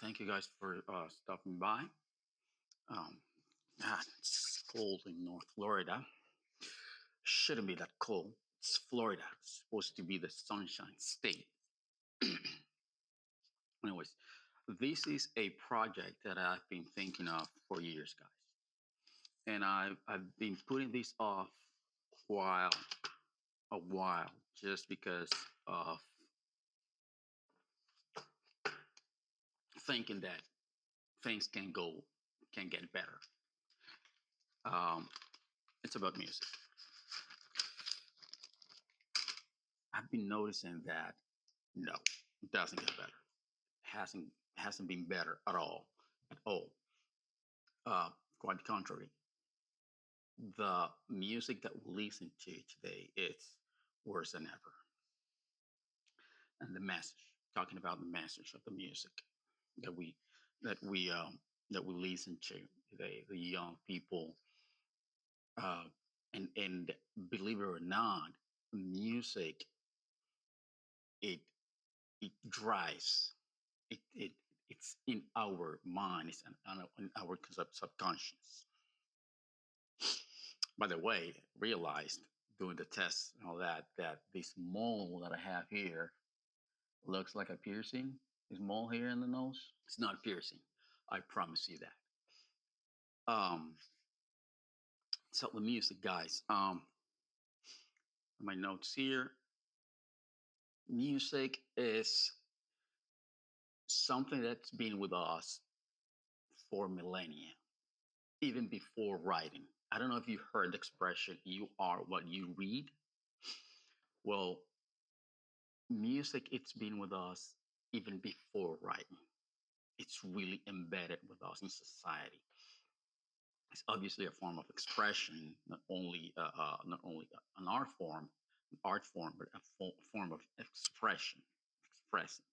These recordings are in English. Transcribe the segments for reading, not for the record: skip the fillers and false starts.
Thank you guys for stopping by. Um, it's cold in North Florida. Shouldn't be that cold. It's Florida. It's supposed to be the sunshine state. Anyways, this is a project that I've been thinking of for years, guys. And I've been putting this off while a while just because of thinking that things can get better. Um, it's about music. I've been noticing that no, it doesn't get better. Hasn't been better at all. Quite the contrary. The music that we listen to today is worse than ever. And the message, talking about the message of the music that we that we um, that we listen to today, the young people, uh, and believe it or not, music it it drives it it's in our mind, it's in our subconscious. By the way, realized doing the tests and all that this mole that I have here looks like a piercing. This mole here in the nose, it's not piercing. I promise you that. Um, so the music, guys. My notes here. Music is something that's been with us for millennia, even before writing. I don't know if you heard the expression "you are what you read." Well, music, it's been with us even before writing. It's really embedded with us in society. It's obviously a form of expression, not only an art form, but a form of expression, expressing.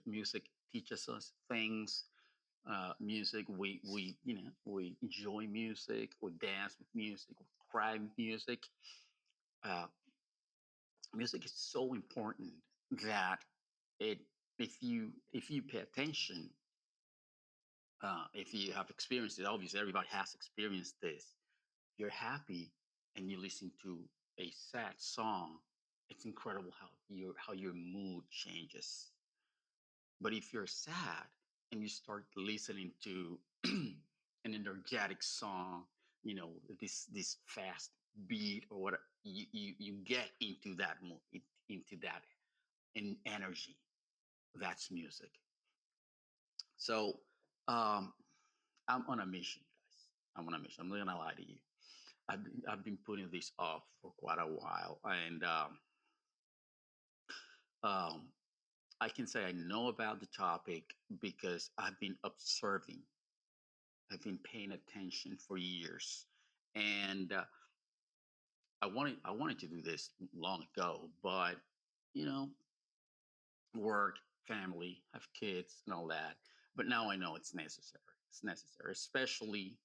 Music teaches us things. Music, we enjoy music, we dance with music, we cry with music. Uh, Music is so important that it if you pay attention, if you have experienced it, obviously everybody has experienced this. You're happy and you listen to a sad song. It's incredible how your mood changes. But if you're sad and you start listening to an energetic song, this fast beat or whatever, you get into that mood, into that energy. That's music. So um, I'm on a mission, guys. I'm on a mission. I'm not gonna lie to you. I've been putting this off for quite a while, and um, I can say I know about the topic because I've been observing. I've been paying attention for years, and I wanted to do this long ago, but you know, work, family, have kids, and all that. But now I know it's necessary. It's necessary, especially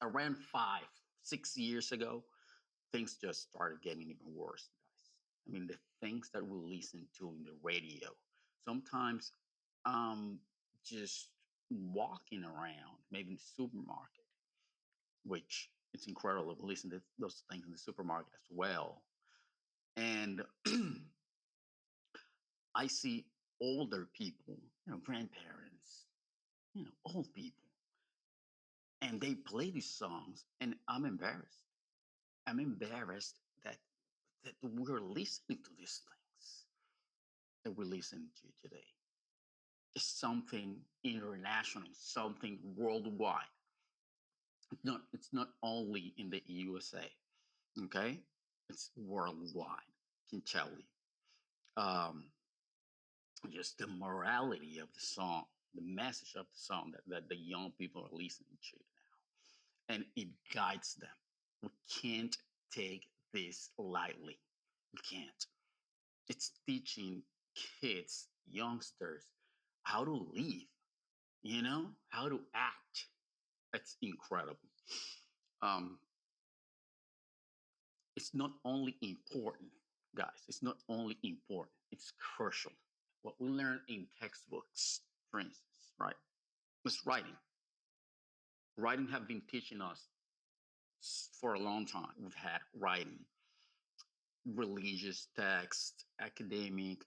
around 5, 6 years ago. Things just started getting even worse, guys. I mean, the things that we listen to in the radio, sometimes just walking around, maybe in the supermarket, which it's incredible to listen to those things in the supermarket as well. And I see older people, grandparents, old people, and they play these songs, and I'm embarrassed. I'm embarrassed that we're listening to these things that we listen to today. It's something international, something worldwide. It's not only in the USA, okay? It's worldwide. I can tell you. Um, just the morality of the song, the message of the song that the young people are listening to now, and it guides them. We can't take this lightly. We can't. It's teaching kids, youngsters, how to live, how to act. It's incredible. Um, it's not only important, guys, it's not only important, it's crucial. What we learn in textbooks, for instance, right? Was writing. Writing have been teaching us for a long time. We've had writing, religious texts, academic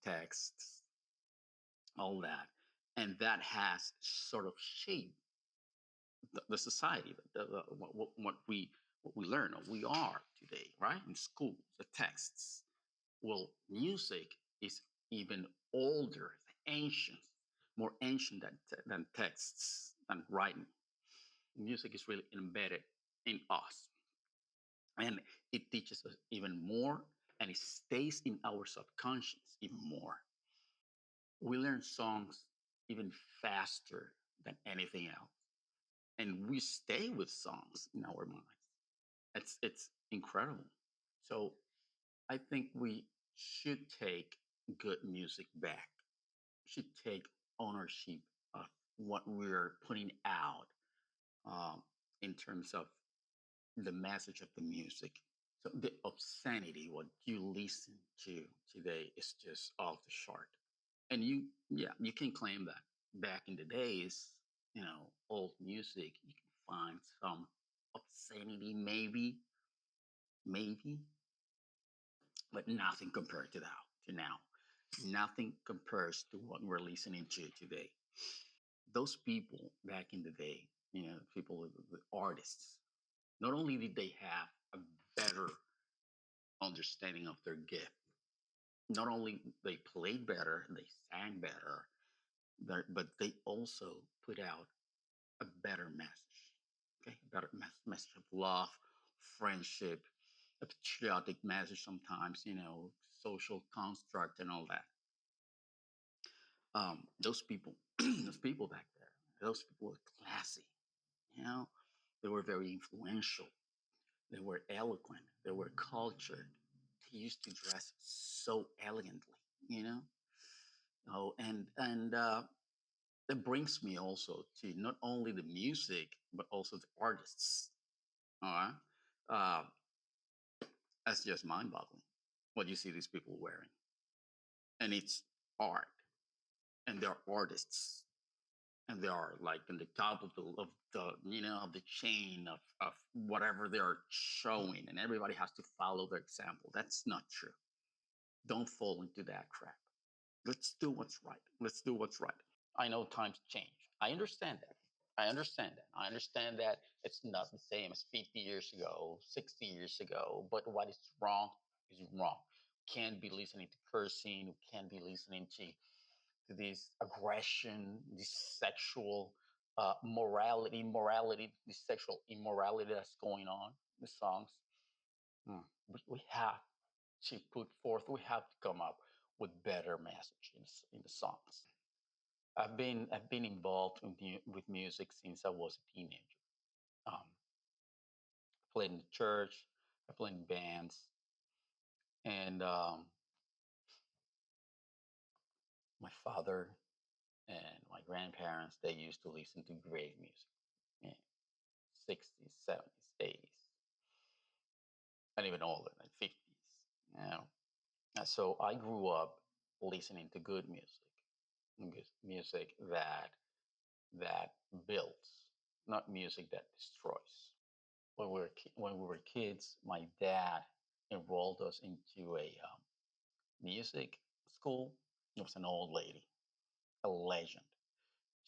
texts, all that, and that has sort of shaped the society, what we learn, or we are today, right? In schools, the texts. Well, music is even older, ancient, more ancient than texts, than writing. Music is really embedded in us, and it teaches us even more, and it stays in our subconscious even more. We learn songs even faster than anything else, and we stay with songs in our minds. It's incredible. So I think we should take good music back. We should take ownership of what we're putting out, um, in terms of the message of the music. So the obscenity, what you listen to today, is just off the chart. And yeah, you can claim that back in the days, old music, you can find some obscenity, maybe, but nothing compared to that, to now. Nothing compares to what we're listening to today. Those people back in the day, people, the artists, not only did they have a better understanding of their gift, not only they played better, they sang better, but they also put out a better message. Okay, a better message of love, friendship, a patriotic message sometimes, social construct and all that. Those people, those people back there, those people were classy. You know, they were very influential. They were eloquent. They were cultured. They used to dress so elegantly. You know. Oh, and that brings me also to not only the music but also the artists. All right, uh, that's just mind-boggling. What you see these people wearing, and it's art, and they're artists, and they are like in the top of the chain of whatever they're showing, and everybody has to follow their example. That's not true. Don't fall into that trap. Let's do what's right. Let's do what's right. I know times change. I understand that. I understand that it's not the same as 50 years ago, 60 years ago, but what is wrong is wrong. Can't be listening to cursing, can't be listening to this aggression, this sexual morality, this sexual immorality that's going on in the songs. We have to put forth, we have to come up with better messages in the songs. I've been involved with music since I was a teenager. Um, Played in the church, I played in bands, and my father and my grandparents, they used to listen to great music, yeah, 60s, 70s, 80s, and even older, like 50s. You know, so I grew up listening to good music that builds, not music that destroys. When we were kids, my dad enrolled us into a music school. It was an old lady, a legend.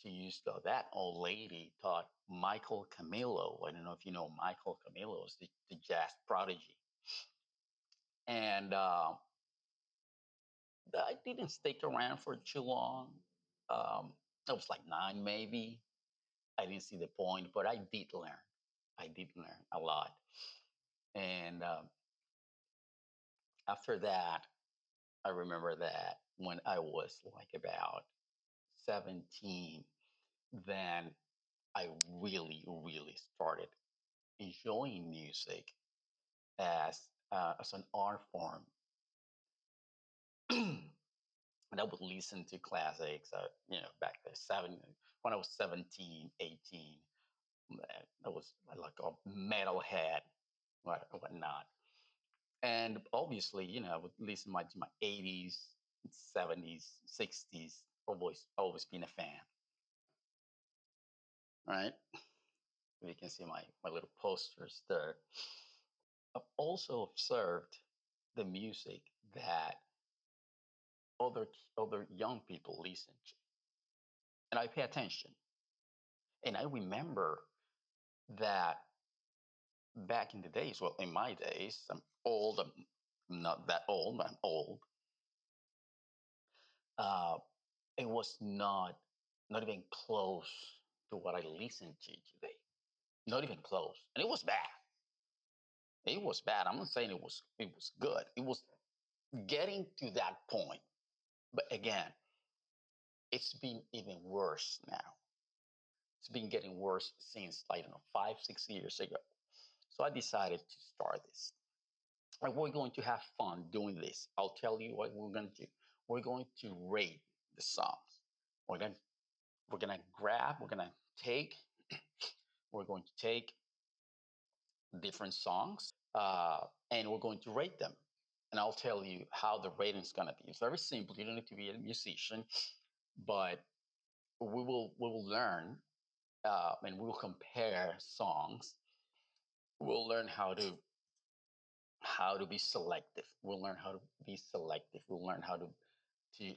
She used to, that old lady taught Michael Camilo. I don't know if you know Michael Camilo is the jazz prodigy. And I didn't stick around for too long. I was like 9, maybe. I didn't see the point, but I did learn. I did learn a lot. And after that, I remember that when I was like about 17, then I really, really started enjoying music as an art form. And I would listen to classics, back then, when I was 17, 18. I was like a metalhead, whatnot. And obviously, I would listen to my 80s, 70s, 60s. always been a fan. Right? You can see my little posters there. I've also observed the music that other young people listen to, and I pay attention. And I remember that back in the days, well, in my days, I'm old. I'm not that old, but I'm old. Uh, it was not even close to what I listen to today. Not even close, and it was bad. It was bad. I'm not saying it was good. It was getting to that point. But again, it's been even worse now. It's been getting worse since, I don't know, 5, 6 years ago. So I decided to start this. And we're going to have fun doing this. I'll tell you what we're going to do. We're going to rate the songs. We're going to, we're going to grab, we're going to take different songs, and we're going to rate them. And I'll tell you how the rating is going to be. It's very simple. You don't need to be a musician, but we will learn, and we will compare songs. We'll learn how to be selective. We'll learn how to be selective. We'll learn how to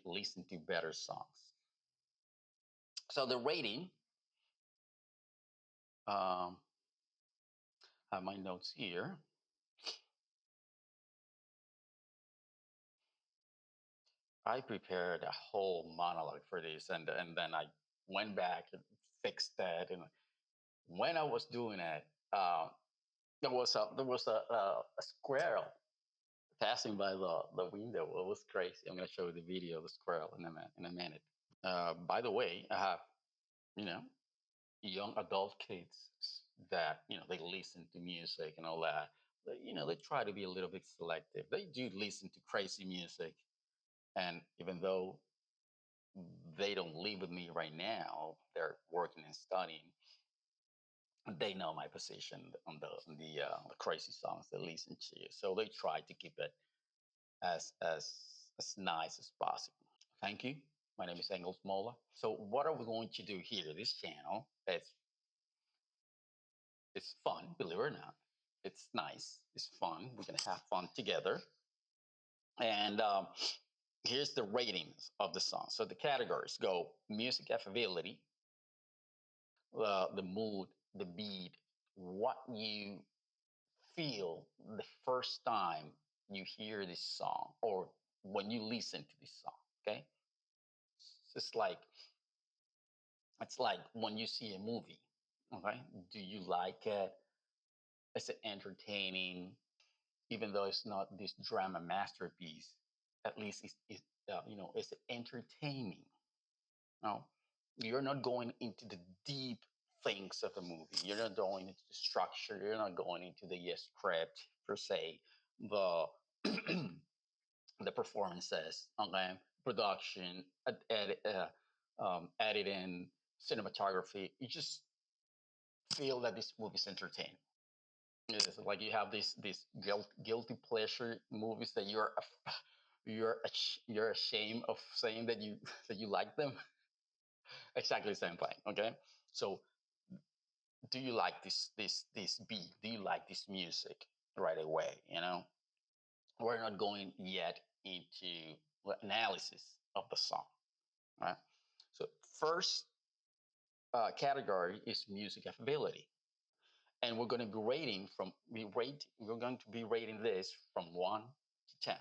listen to better songs. So the rating, I have my notes here. I prepared a whole monologue for this, and then I went back and fixed that. And when I was doing it, there was a squirrel passing by the window. It was crazy. I'm going to show you the video of the squirrel in a minute. By the way, I have, you know, young adult kids that, they listen to music and all that. They try to be a little bit selective. They do listen to crazy music, and even though they don't live with me right now, they're working and studying. They know my position on the crazy songs they listen to, so they try to keep it as nice as possible. Thank you. My name is Engels Mola. So what are we going to do here? This channel, it's fun, believe it or not. It's nice. It's fun. We're gonna have fun together. And here's the ratings of the song. So the categories go: music affability, the mood, the beat, what you feel the first time you hear this song or when you listen to this song. Okay, it's like it's like when you see a movie. Okay, do you like it? Is it entertaining? Even though it's not this drama masterpiece, at least it's entertaining. No, you're not going into the deep things of the movie. You're not going into the structure. You're not going into the script per se, the the performances, okay, production, editing, cinematography. You just feel that this movie is entertaining. It's like you have these guilty pleasure movies that you're ashamed of saying that you that you like them. Exactly the same thing. Okay, so do you like this beat? Do you like this music right away? We're not going yet into analysis of the song. Right. So first category is music affability, and we're going to be rating from we rate. We're going to be rating this from 1 to 10.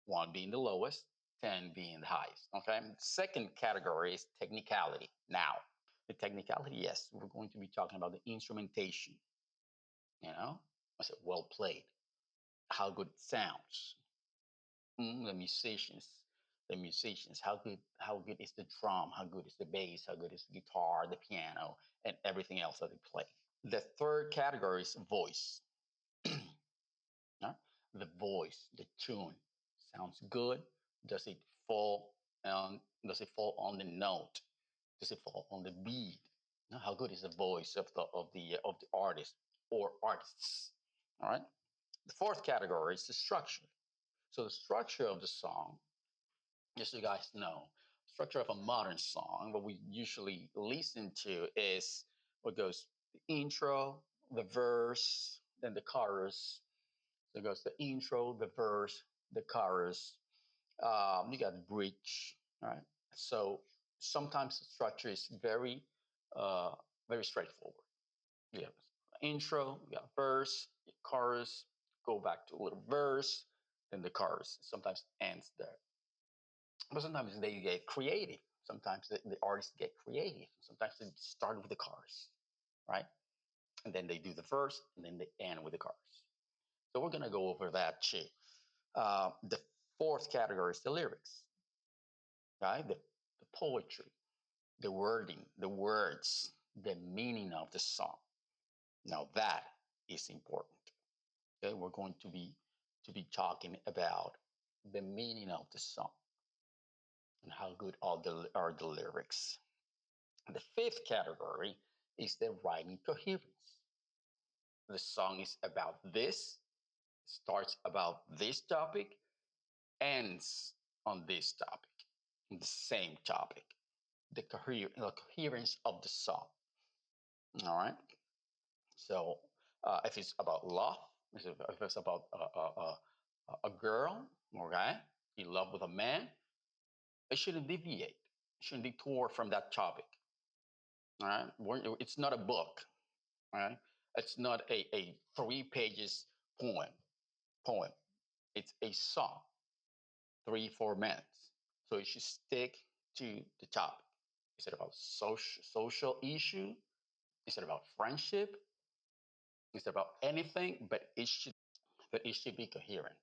1 being the lowest, 10 being the highest. Okay. Second category is technicality. Now, the technicality, yes, we're going to be talking about the instrumentation. I said, well played, how good it sounds. The musicians, how good is the drum, how good is the bass, how good is the guitar, the piano, and everything else that they play. The third category is voice. Huh? The voice, the tune sounds good. Does it fall on the note? Does it fall on the beat? How good is the voice of the artist or artists? All right. The fourth category is the structure. So the structure of the song, just so you guys know, structure of a modern song, what we usually listen to is what goes the intro, the verse, then the chorus. So it goes the intro, the verse, the chorus. You got the bridge, right? So sometimes the structure is uh, very straightforward. You have intro, you got verse, chorus, go back to a little verse, then the chorus. Sometimes ends there. But sometimes they get creative. Sometimes the artists get creative. Sometimes they start with the chorus, right? And then they do the verse, and then they end with the chorus. So we're gonna go over that too. The fourth category is the lyrics, right? The poetry, the wording, the words, the meaning of the song. Now that is important. Okay, we're going to be talking about the meaning of the song and how good are the lyrics. The fifth category is the rhyming coherence. The song is about this, starts about this topic, ends on this topic, the same topic. The coherence of the song. All right. So if it's about love, if it's about a girl, okay, in love with a man, it shouldn't deviate, it shouldn't detour from that topic. All right. It's not a book. All right. It's not a 3 pages poem. Poem. It's a song, 3 4 minutes. So it should stick to the topic. Is it about social issue? Is it about friendship? Is it about anything? But it should be coherent.